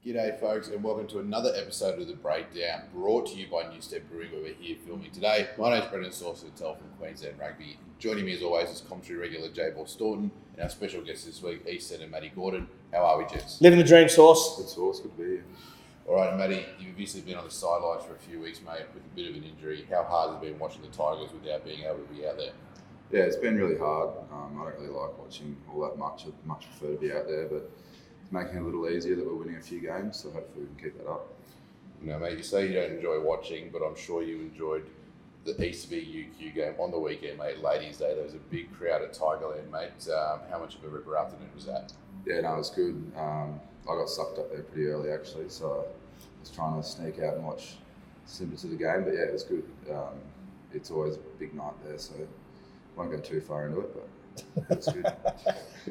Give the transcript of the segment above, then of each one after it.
G'day folks and welcome to another episode of The Breakdown, brought to you by Newstead Brewing, where we're here filming today. My name's Brendan Saucetel from Queensland Rugby. Joining me as always is commentary regular Jaybor Staunton and our special guest this week, East Centre Matty Gordon. How are we, gents? Living the dream, Sauce. Good Sauce, good to be here. All right, Matty, you've obviously been on the sidelines for a few weeks, mate, with a bit of an injury. How hard has it been watching the Tigers without being able to be out there? Yeah, it's been really hard. I don't really like watching all that much. I'd much prefer to be out there, but it's making it a little easier that we're winning a few games, so hopefully we can keep that up. Now, mate, you say you don't enjoy watching, but I'm sure you enjoyed the East v UQ game on the weekend, mate. Ladies' Day, there was a big crowd at Tigerland, mate. How much of a ripper afternoon was that? Yeah, no, it was good. I got sucked up there pretty early, actually, so I was trying to sneak out and watch snippets of the game, but yeah, it was good. It's always a big night there, so won't go too far into it, but it's good.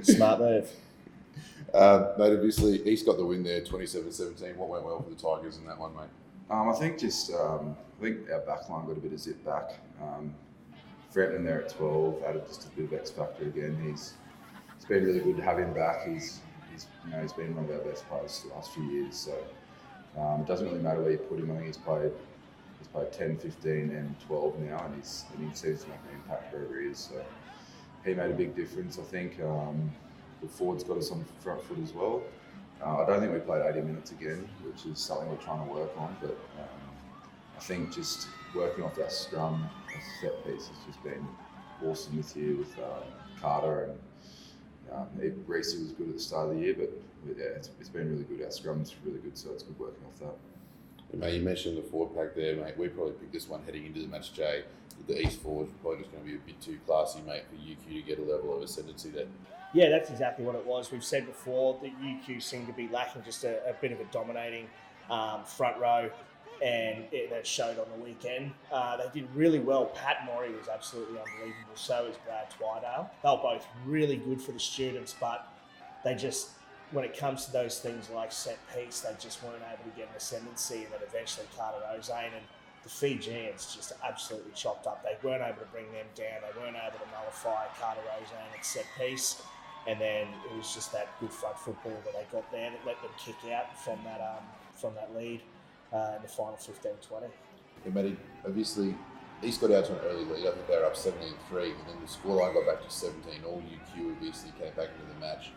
Smart move. Mate, obviously, East got the win there, 27-17. What went well for the Tigers in that one, mate? I think our back line got a bit of zip back. Frenton there at 12 added just a bit of X factor again. It's been really good to have him back. He's been one of our best players the last few years. So it doesn't really matter where you put him. I think he's played 10, 15 and 12 now, and he seems to make an impact wherever he is. So he made a big difference. I think the forwards got us on the front foot as well. I don't think we played 80 minutes again, which is something we're trying to work on. But I think just working off that scrum, set piece has just been awesome this year with Carter and Reese was good at the start of the year, but yeah, it's been really good. Our scrum's really good, so it's good working off that. Mate, you mentioned the forward pack there, mate. We probably picked this one heading into the match, Jay. The East forwards are probably just going to be a bit too classy, mate, for UQ to get a level of ascendancy there. Yeah, that's exactly what it was. We've said before that UQ seemed to be lacking just a bit of a dominating front row, and that showed on the weekend. They did really well. Pat Morey was absolutely unbelievable. So is Brad Twydale. They were both really good for the students, but they just, when it comes to those things like set piece, they just weren't able to get an ascendancy, and then eventually Carter Rosane and the Fijians just absolutely chopped up. They weren't able to bring them down. They weren't able to nullify Carter Rosane at set piece. And then it was just that good front football that they got there that let them kick out from that lead in the final 15-20. Yeah, Matty, obviously, East got out to an early lead. I think they were up 17-3, and then the scoreline got back to 17. All UQ obviously came back into the match.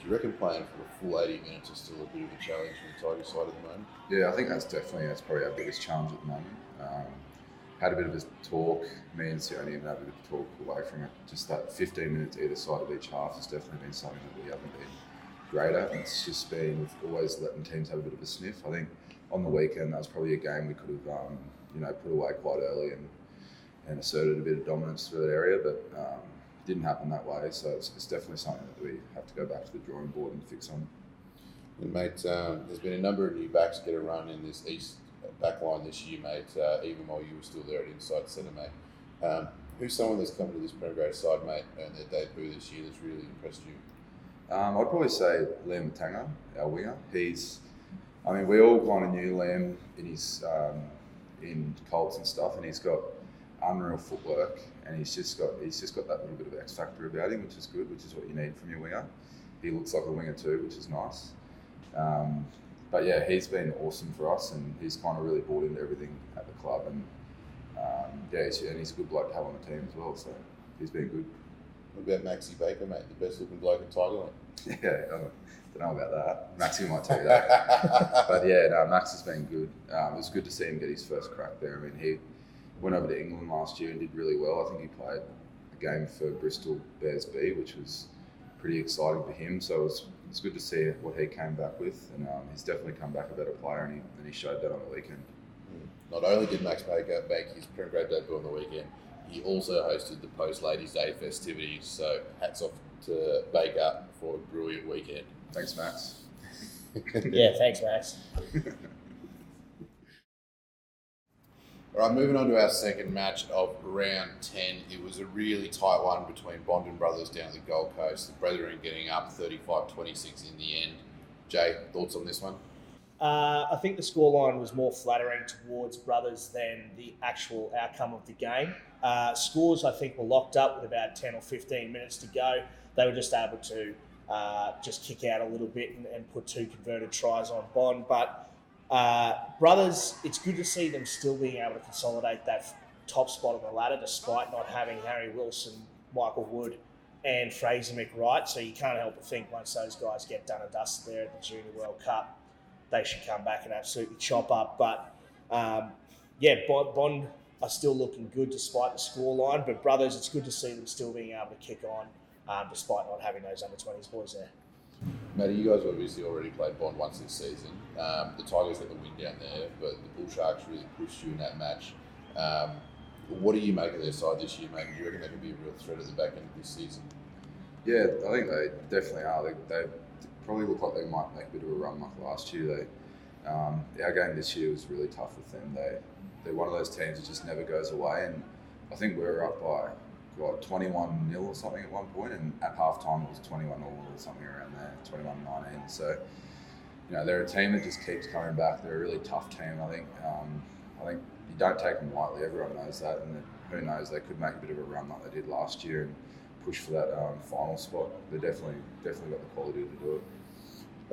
Do you reckon playing for a full 80 minutes is still a bit of a challenge for the Tigers side at the moment? Yeah, I think that's probably our biggest challenge at the moment. Had a bit of a talk, me and Sione even had a bit of a talk away from it. Just that 15 minutes either side of each half has definitely been something that we haven't been great at. It's just been, we've always letting teams have a bit of a sniff. I think on the weekend, that was probably a game we could have put away quite early and asserted a bit of dominance through that area, but it didn't happen that way. So it's definitely something that we have to go back to the drawing board and fix on. And mate, there's been a number of new backs get a run in this East back line this year, mate, even while you were still there at inside centre, mate. Who's someone that's come to this Premier Grade side, mate, and their debut this year that's really impressed you? I'd probably say Liam Matanga, our winger. We all kind of knew Liam in Colts and stuff, and he's got unreal footwork, and he's just got that little bit of X factor about him, which is good, which is what you need from your winger. He looks like a winger too, which is nice. But yeah, he's been awesome for us, and he's kind of really bought into everything at the club, and he's a good bloke to have on the team as well, so he's been good. What about Maxie Baker, mate, the best looking bloke in Tigerland? Yeah, I don't know about that. Maxie might tell you that. But yeah, no, Max has been good. It was good to see him get his first crack there. I mean, he went over to England last year and did really well. I think he played a game for Bristol Bears B, which was pretty exciting for him. So it's good to see what he came back with, and he's definitely come back a better player, and he showed that on the weekend. Not only did Max Baker make his Premier Grade debut on the weekend, he also hosted the post-Ladies' Day festivities, so hats off to Baker for a brilliant weekend. Thanks, Max. Yeah, thanks, Max. All right, moving on to our second match of round 10. It was a really tight one between Bondon brothers down at the Gold Coast. The Brethren getting up 35-26 in the end. Jay, thoughts on this one? I think the scoreline was more flattering towards brothers than the actual outcome of the game. Scores, I think, were locked up with about 10 or 15 minutes to go. They were just able to just kick out a little bit and put 2 converted tries on Bond. But Brothers, it's good to see them still being able to consolidate that top spot on the ladder despite not having Harry Wilson, Michael Wood and Fraser McWright. So you can't help but think once those guys get done and dusted there at the Junior World Cup, they should come back and absolutely chop up. But Bond are still looking good despite the scoreline. But Brothers, it's good to see them still being able to kick on despite not having those under-20s boys there. Matty, you guys obviously already played Bond once this season. The Tigers got the win down there, but the Bull Sharks really pushed you in that match. What do you make of their side this year, mate? Do you reckon they could be a real threat at the back end of this season? Yeah, I think they definitely are. They probably look like they might make a bit of a run like last year. Our game this year was really tough with them. They're one of those teams that just never goes away, and I think we were up by 21-0 or something at one point, and at halftime it was 21-0 or something around there, 21-19. So, they're a team that just keeps coming back. They're a really tough team. I think you don't take them lightly. Everyone knows that, and who knows, they could make a bit of a run like they did last year and push for that final spot. They definitely got the quality to do it.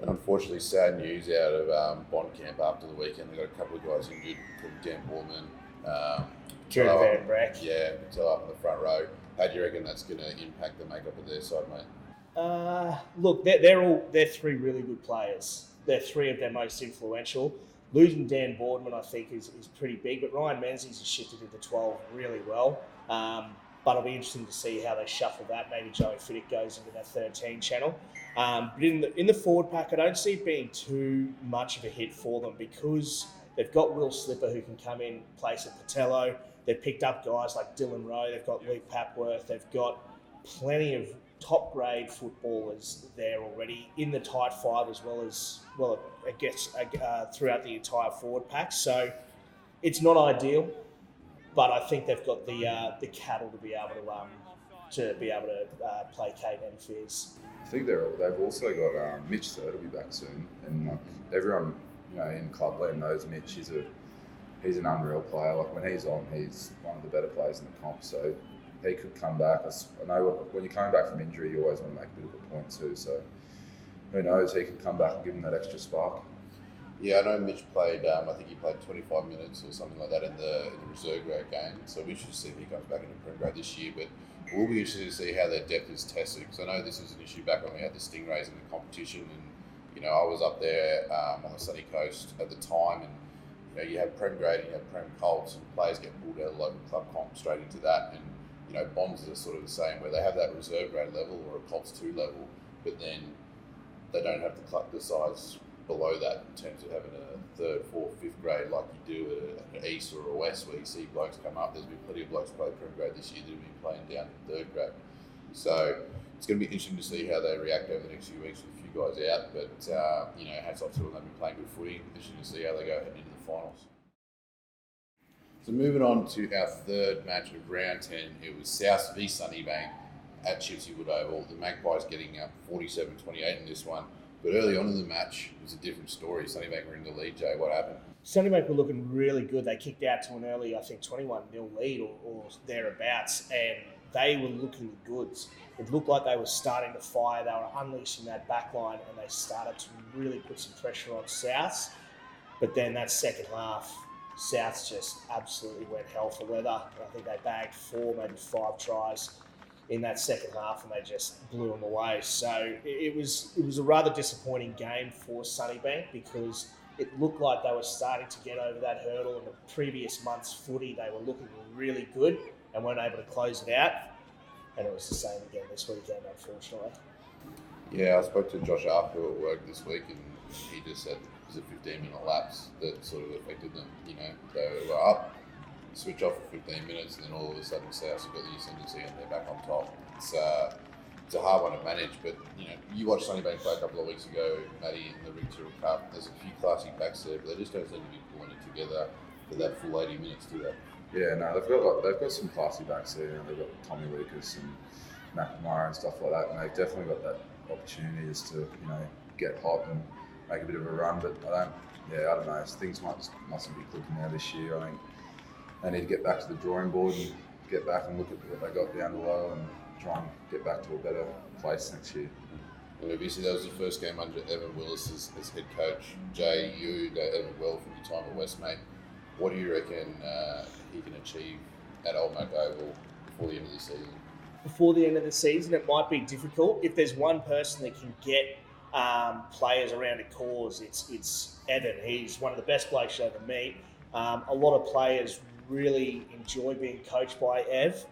Unfortunately, sad news out of Bond camp after the weekend. They got a couple of guys injured, Dan Borman, Kieran Van Brack. Yeah, Patel up in the front row. How do you reckon that's going to impact the makeup of their side, mate? Look, they're 3 really good players. They're 3 of their most influential. Losing Dan Boardman, I think, is pretty big, but Ryan Menzies has shifted into 12 really well. But it'll be interesting to see how they shuffle that. Maybe Joey Fiddick goes into that 13 channel. But in the forward pack, I don't see it being too much of a hit for them because they've got Will Slipper who can come in place at Patello. They've picked up guys like Dylan Rowe. They've got Luke Papworth. They've got plenty of top-grade footballers there already in the tight 5 as well, I guess, throughout the entire forward pack. So it's not ideal, but I think they've got the cattle to be able to placate any fears. I think they've also got Mitch Third will be back soon, and everyone in Clubland knows Mitch. He's an unreal player. Like when he's on, he's one of the better players in the comp. So he could come back. I know when you're coming back from injury, you always want to make a bit of a point too. So who knows? He can come back and give him that extra spark. Yeah, I know Mitch played. I think he played 25 minutes or something like that in the reserve grade game. So we should see if he comes back into Premier Grade this year. But we'll be interested to see how their depth is tested. Because I know this was an issue back when we had the Stingrays in the competition, and I was up there on the sunny coast at the time, and you had Prem grade and you had Prem Colts, and players get pulled out of the local club comp straight into that. And Bonds are sort of the same, where they have that reserve grade level or a Colts 2 level, but then they don't have the size below that in terms of having a 3rd, 4th, 5th grade like you do at an East or a West, where you see blokes come up. There's been plenty of blokes play Prem grade this year that have been playing down in 3rd grade. So it's going to be interesting to see how they react over the next few weeks with a few guys out. But hats off to them. They've been playing good footy. Interesting to see how they go heading into the finals. So moving on to our 3rd match of round 10, it was South v Sunnybank at Chipsy Wood Oval. The Magpies getting up 47-28 in this one. But early on in the match, it was a different story. Sunnybank were in the lead, Jay. What happened? Sunnybank were looking really good. They kicked out to an early, I think, 21-0 lead or thereabouts, and they were looking the goods. It looked like they were starting to fire. They were unleashing that back line, and they started to really put some pressure on Souths. But then that second half, Souths just absolutely went hell for leather. I think they bagged 4, maybe 5 tries in that second half, and they just blew them away. So it was a rather disappointing game for Sunnybank because it looked like they were starting to get over that hurdle. In the previous month's footy, they were looking really good and weren't able to close it out. And it was the same again this weekend, unfortunately. Yeah, I spoke to Josh Arthur at work this week, and he just said it was a 15-minute lapse that sort of affected them. They were up, switch off for 15 minutes, and then all of a sudden South have got the ascendancy and they're back on top. It's a hard one to manage, but you watched Sunnybank play a couple of weeks ago, Matty, in the Rig 2 Cup. There's a few classy backs there, but they just don't seem to be pulling it together for that full 80 minutes, do they? Yeah, no, they've got some classy backs there. They've got Tommy Lucas and McNamara and stuff like that, and they've definitely got that opportunity just to get hot and make a bit of a run. But I don't know. Things mustn't be clicking now this year. I think they need to get back to the drawing board and get back and look at what they got down below and try and get back to a better place next year. And obviously that was the first game under Evan Willis as head coach. Jay, you know Evan well from your time at West, mate. What do you reckon he can achieve at Old Mac Oval before the end of the season? Before the end of the season, it might be difficult. If there's one person that can get players around a cause, it's Evan. He's one of the best blokes you'll ever meet. A lot of players really enjoy being coached by Ev.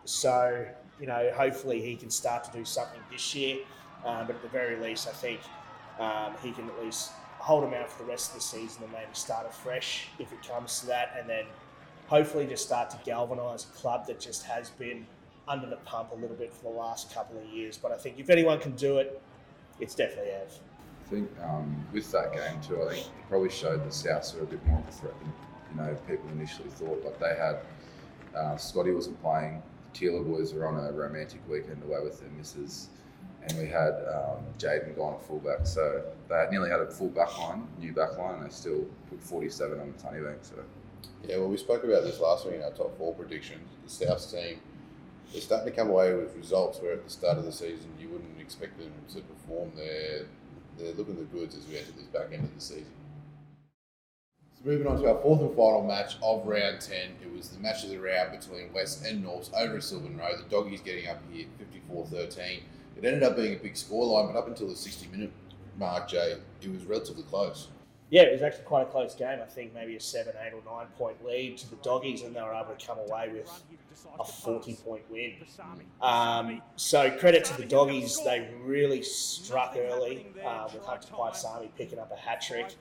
So, hopefully he can start to do something this year. But at the very least, I think he can at least hold them out for the rest of the season and maybe start afresh if it comes to that. And then hopefully just start to galvanise a club that just has been under the pump a little bit for the last couple of years. But I think if anyone can do it, it's definitely Ev. I think with that game too, I think it probably showed the Souths were a bit more of a threat than people initially thought. Like they had Scotty wasn't playing, the Keeler boys were on a romantic weekend away with their missus, and we had Jaden gone at fullback. So they nearly had a full back line, new back line, and they still put 47 on the Sunnybank. So yeah, well, we spoke about this last week in our top 4 predictions. The Souths team, they're starting to come away with results where at the start of the season you wouldn't expect them to perform. They're looking the goods as we enter this back end of the season. So moving on to our 4th and final match of round 10. It was the match of the round between West and Norths over at Sylvan Rd. The Doggies getting up here 54-13. It ended up being a big scoreline, but up until the 60-minute mark, Jay, it was relatively close. Yeah, it was actually quite a close game. I think maybe a 7, 8 or 9 point lead to the Doggies, and they were able to come away with a 40-point win. So credit to the Doggies. They really struck early with Hunter Paisami picking up a hat-trick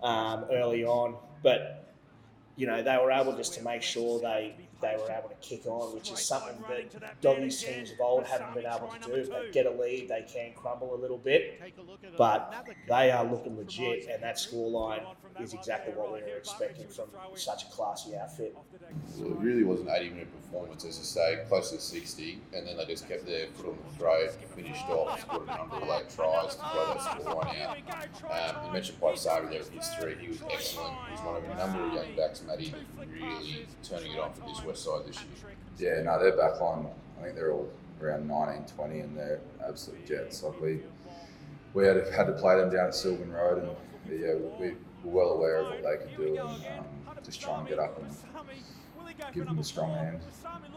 early on. But, they were able just to make sure they were able to kick on, which is something that Doggies teams of old haven't been able to do. If they get a lead, they can crumble a little bit, but they are looking legit, and that scoreline is exactly what we were expecting from such a classy outfit. Well, it really was an 80-minute performance, as you say, close to 60, and then they just kept their foot on the throat, finished off, scored a number of late tries to blow that scoreline out. You mentioned Paisami there with his 3. He was excellent. He's one of a number of young backs, Matty, that really turning it on for this West side this year. yeah, no, their back line, I think they're all around 19, 20, and they're absolute jets. Like we had to play them down at Sylvan Rd, and yeah, we were well aware of what they could do, and just try and get up and give them a strong hand.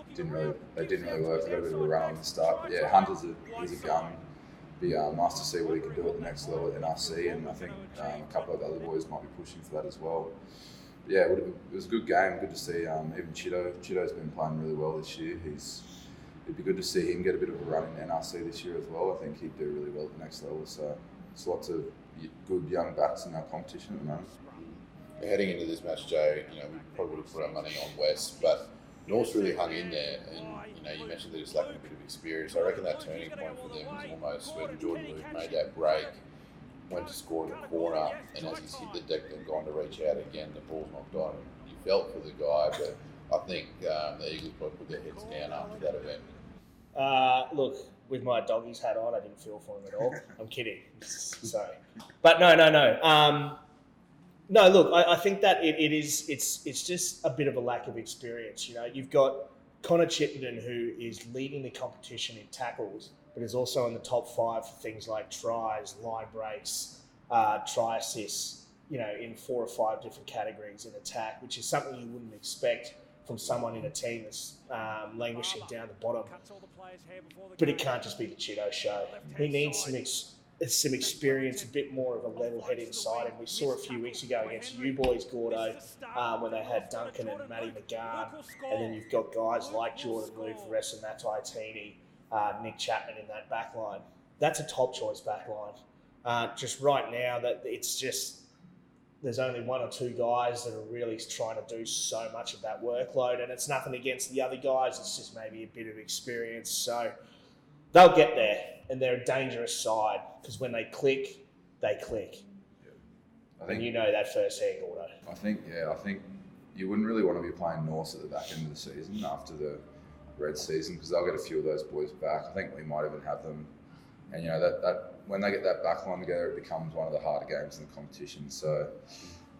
They didn't really work. They got a bit of a run on the start. But yeah, Hunter's a gun. Be nice to see what he can do at the next level at NRC, and I think a couple of other boys might be pushing for that as well. But yeah, it was a good game. Good to see. Even Chido's been playing really well this year. It'd be good to see him get a bit of a run in NRC this year as well. I think he'd do really well at the next level. So there's lots of good young backs in our competition at the moment. Heading into this match, Joe, we probably would have put our money on West, but North's really hung in there, and you mentioned they're just lacking a bit of experience. I reckon that turning point for them was almost when Jordan Luke made that break, went to score in the corner, and as he's hit the deck and gone to reach out again, the ball's knocked on. You felt for the guy, but I think the Eagles probably put their heads down after that event. Look, with my Doggies hat on, I didn't feel for him at all. I'm kidding. Sorry. But no. No, look, I think that it's just a bit of a lack of experience. You've got Connor Chittenden, who is leading the competition in tackles, but is also in the top 5 for things like tries, line breaks, try assists, in 4 or 5 different categories in attack, which is something you wouldn't expect from someone in a team that's languishing down the bottom. But it can't just be the Chido show. He needs some experience, a bit more of a level head inside him. We saw a few weeks ago against you boys, Gordo, when they had Duncan and Matty McGann, and then you've got guys like Jordan Luke, Ressa Matai-Tini, Nick Chapman in that back line. That's a top choice back line. Just right now, that it's just there's only 1 or 2 guys that are really trying to do so much of that workload, and it's nothing against the other guys. It's just maybe a bit of experience. So they'll get there, and they're a dangerous side because when they click, they click. Yeah. And you know that firsthand, Gordo. I think you wouldn't really want to be playing North at the back end of the season after the Red season because they'll get a few of those boys back. I think we might even have them. And that when they get that back line together, it becomes one of the harder games in the competition. So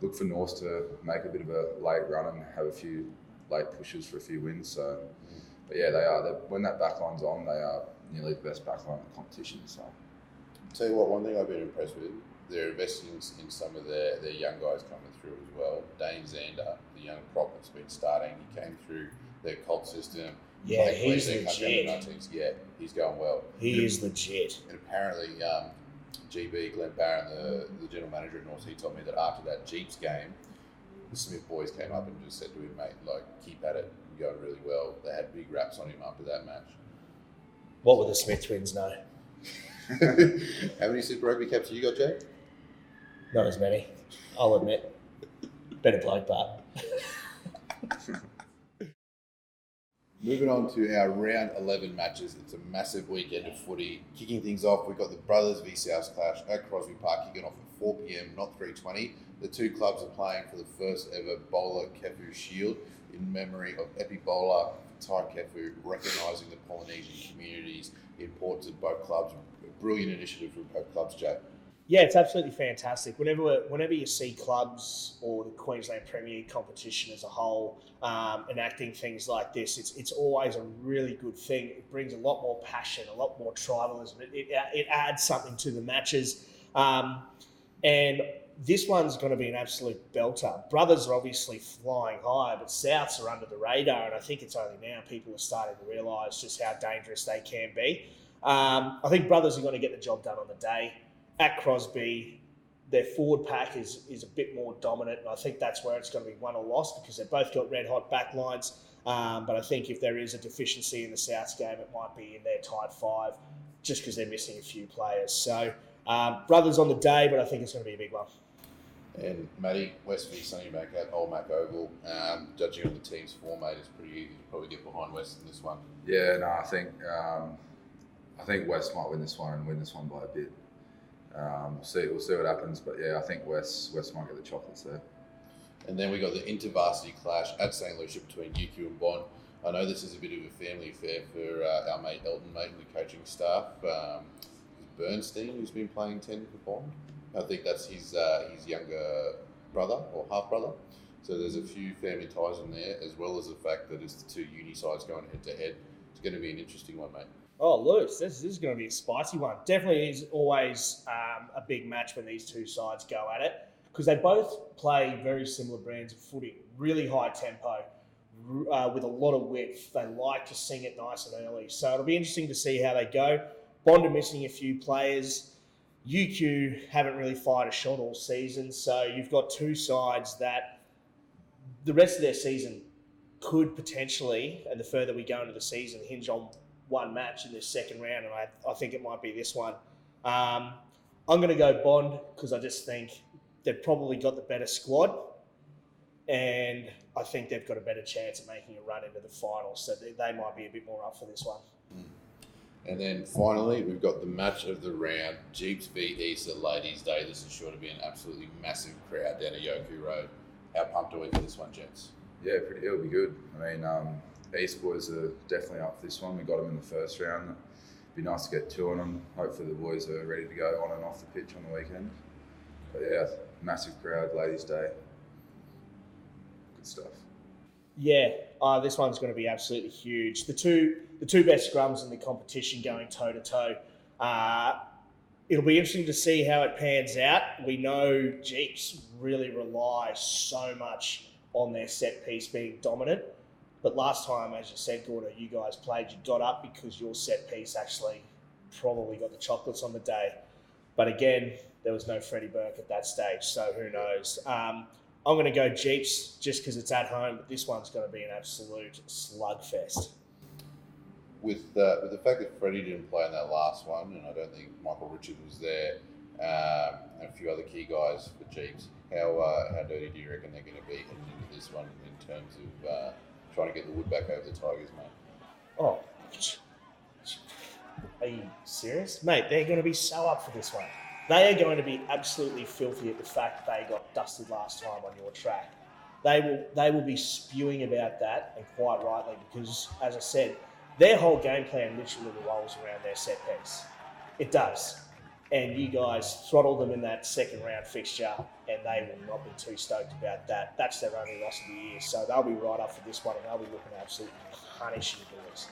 look for North to make a bit of a late run and have a few late pushes for a few wins. So, but yeah, they are. When that back line's on, they are nearly the best backline in the competition. So, Tell you what, one thing I've been impressed with, they're investing in some of their young guys coming through as well. Dane Zander, the young prop that's been starting, he came through their cult system. Yeah, played he's Queensland Cup legit. under-19s. Yeah, he's going well. He is legit. And apparently, GB, Glenn Barron, the general manager at North, he told me that after that Jeeps game, the Smith boys came up and just said to him, mate, like, keep at it. You're going really well. They had big raps on him after that match. What would the Smith twins know? How many Super Rugby caps have you got, Jay? Not as many, I'll admit. Better bloke, but. Moving on to our round 11 matches. It's a massive weekend of footy. Kicking things off, we've got the Brothers v South clash at Crosby Park, kicking off at 4 p.m, not 3:20. The two clubs are playing for the first ever Bowler Kefu Shield in memory of Epi Bowler Tai Kefu, recognising the Polynesian community's importance of both clubs. A brilliant initiative from both clubs, Jay. Yeah, it's absolutely fantastic. Whenever you see clubs or the Queensland Premier competition as a whole enacting things like this, it's always a really good thing. It brings a lot more passion, a lot more tribalism. It adds something to the matches. And this one's going to be an absolute belter. Brothers are obviously flying high, but Souths are under the radar, and I think it's only now people are starting to realise just how dangerous they can be. I think Brothers are going to get the job done on the day. At Crosby, their forward pack is a bit more dominant, and I think that's where it's going to be won or lost because they've both got red-hot backlines. But I think if there is a deficiency in the Souths game, it might be in their tight five just because they're missing a few players. So Brothers on the day, but I think it's going to be a big one. And Matty, West v Sunnybank at Old Mac Oval. Judging on the team's form, mate, it's pretty easy to probably get behind West in this one. yeah, no, I think West might win this one and win this one by a bit. We'll see what happens, but yeah, I think West might get the chocolates there. And then we got the intervarsity clash at St. Lucia between UQ and Bond. I know this is a bit of a family affair for our mate Elton, mate, and the coaching staff. Bernstein, who's been playing 10 for Bond. I think that's his younger brother or half brother. So there's a few family ties in there, as well as the fact that it's the two uni sides going head to head. It's going to be an interesting one, mate. Oh, Lewis, this is going to be a spicy one. Definitely is always a big match when these two sides go at it because they both play very similar brands of footy, really high tempo with a lot of width. They like to sing it nice and early. So it'll be interesting to see how they go. Bond are missing a few players. UQ haven't really fired a shot all season. So you've got two sides that the rest of their season could potentially, and the further we go into the season, hinge on one match in this second round, and I think it might be this one. I'm going to go Bond because I just think they've probably got the better squad, and I think they've got a better chance of making a run into the finals, so they might be a bit more up for this one. And then finally, we've got the match of the round, Jeeps v East at Ladies' Day. This is sure to be an absolutely massive crowd down at Yoku Road. How pumped are we for this one, gents? Yeah, it'll be good. I mean, East boys are definitely up for this one. We got them in the first round. It'd be nice to get two on them. Hopefully the boys are ready to go on and off the pitch on the weekend. But yeah, massive crowd, Ladies' Day. Good stuff. Yeah, this one's going to be absolutely huge. The two best scrums in the competition going toe-to-toe. It'll be interesting to see how it pans out. We know Jeeps really rely so much on their set piece being dominant. But last time, as you said, Gordo, you guys played, you got up because your set piece actually probably got the chocolates on the day. But again, there was no Freddie Burke at that stage, so who knows. I'm going to go Jeeps just because it's at home, but this one's going to be an absolute slugfest. With the fact that Freddie didn't play in that last one, and I don't think Michael Richard was there, and a few other key guys for Jeeps, how dirty do you reckon they're going to be heading into this one in terms of trying to get the wood back over the Tigers, mate? Oh, are you serious? Mate, they're going to be so up for this one. They are going to be absolutely filthy at the fact that they got dusted last time on your track. They will be spewing about that, and quite rightly, because, as I said, their whole game plan literally revolves around their set piece. It does. And you guys throttled them in that second round fixture, and they will not be too stoked about that. That's their only loss of the year. So they'll be right up for this one, and they'll be looking to absolutely punish you boys.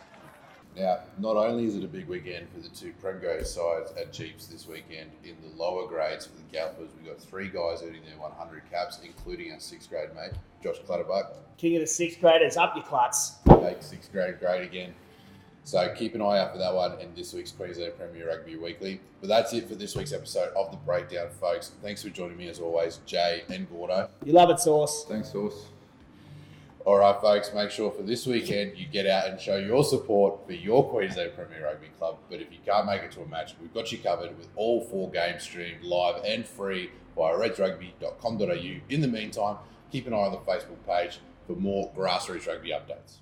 Now, not only is it a big weekend for the two Premgo sides at Jeeps this weekend, in the lower grades for the Gallopers, we've got 3 guys earning their 100 caps, including our 6th grade mate, Josh Clutterbuck. King of the 6th graders, up your cluts. Make 6th grade great again. So keep an eye out for that one in this week's Queensland Premier Rugby Weekly. But that's it for this week's episode of The Breakdown, folks. Thanks for joining me as always, Jay and Gordo. You love it, Sauce. Thanks, Sauce. All right, folks, make sure for this weekend you get out and show your support for your Queensland Premier Rugby club. But if you can't make it to a match, we've got you covered with all 4 games streamed live and free via redsrugby.com.au. In the meantime, keep an eye on the Facebook page for more grassroots rugby updates.